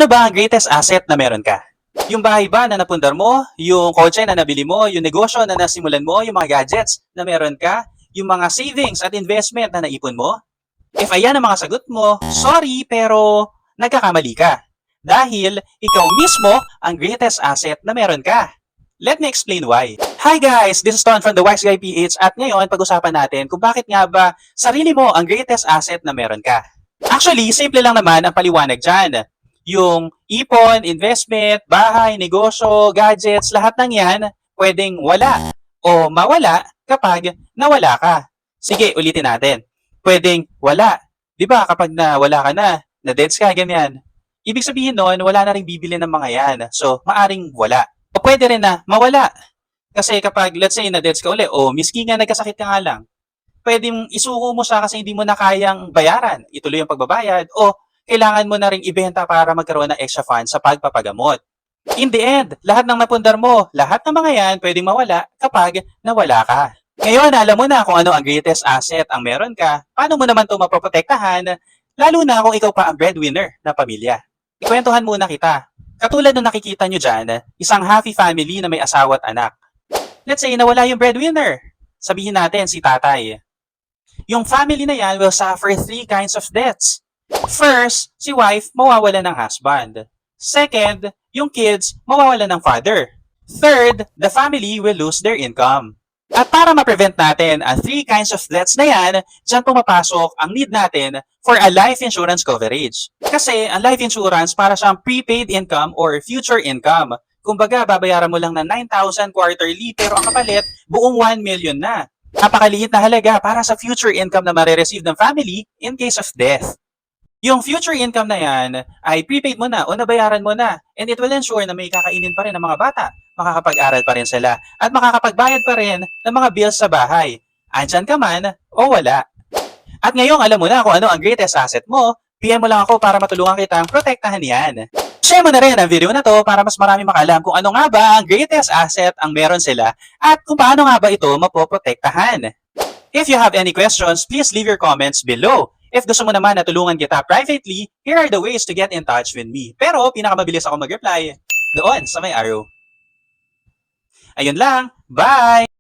Ano ba ang greatest asset na meron ka? Yung bahay ba na napundar mo? Yung kotse na nabili mo? Yung negosyo na nasimulan mo? Yung mga gadgets na meron ka? Yung mga savings at investment na naipon mo? If ayan ang mga sagot mo, sorry pero nagkakamali ka. Dahil ikaw mismo ang greatest asset na meron ka. Let me explain why. Hi guys! This is Ton from The Wise Guy PH at ngayon pag-usapan natin kung bakit nga ba sarili mo ang greatest asset na meron ka. Actually, simple lang naman ang paliwanag dyan. Yung ipon, investment, bahay, negosyo, gadgets, lahat ng yan pwedeng wala o mawala kapag nawala ka. Sige, ulitin natin. Pwedeng wala. Di ba kapag nawala ka na deads ka, ganyan. Ibig sabihin nun, wala na rin bibili ng mga yan. So, maaring wala. O pwede rin na mawala. Kasi kapag, let's say, na-deads ka uli, o miski nga nagkasakit ka nga lang, pwedeng isuko mo siya kasi hindi mo na kayang bayaran, ituloy ang pagbabayad, o kailangan mo na ring ibenta para magkaroon ng extra funds sa pagpapagamot. In the end, lahat ng napundar mo, lahat ng mga yan pwedeng mawala kapag nawala ka. Ngayon, alam mo na kung ano ang greatest asset ang meron ka, paano mo naman ito mapoprotektahan, lalo na kung ikaw pa ang breadwinner ng pamilya. Ikwentuhan muna kita. Katulad ng nakikita nyo dyan, isang happy family na may asawa at anak. Let's say nawala yung breadwinner. Sabihin natin si tatay. Yung family na yan will suffer three kinds of deaths. First, si wife mawawala ng husband. Second, yung kids mawawala ng father. Third, the family will lose their income. At para ma-prevent natin ang three kinds of deaths na yan, dyan pumapasok ang need natin for a life insurance coverage. Kasi ang life insurance para siyang prepaid income or future income. Kumbaga, babayaran mo lang ng 9,000 quarterly pero ang kapalit, buong 1 million na. Napakaliit na halaga para sa future income na marireceive ng family in case of death. Yung future income na yan ay prepaid mo na o nabayaran mo na and it will ensure na may kakainin pa rin ng mga bata, makakapag-aral pa rin sila at makakapagbayad pa rin ng mga bills sa bahay. Andyan ka man o wala. At ngayong alam mo na kung ano ang greatest asset mo, PM mo lang ako para matulungan kitang protektahan yan. Share mo na rin ang video na to para mas marami makalam kung ano nga ba ang greatest asset ang meron sila at kung paano nga ba ito mapoprotektahan. If you have any questions, please leave your comments below. If gusto mo naman na tulungan kita privately, here are the ways to get in touch with me. Pero pinakamabilis ako mag-reply doon sa may arrow. Ayun lang, bye!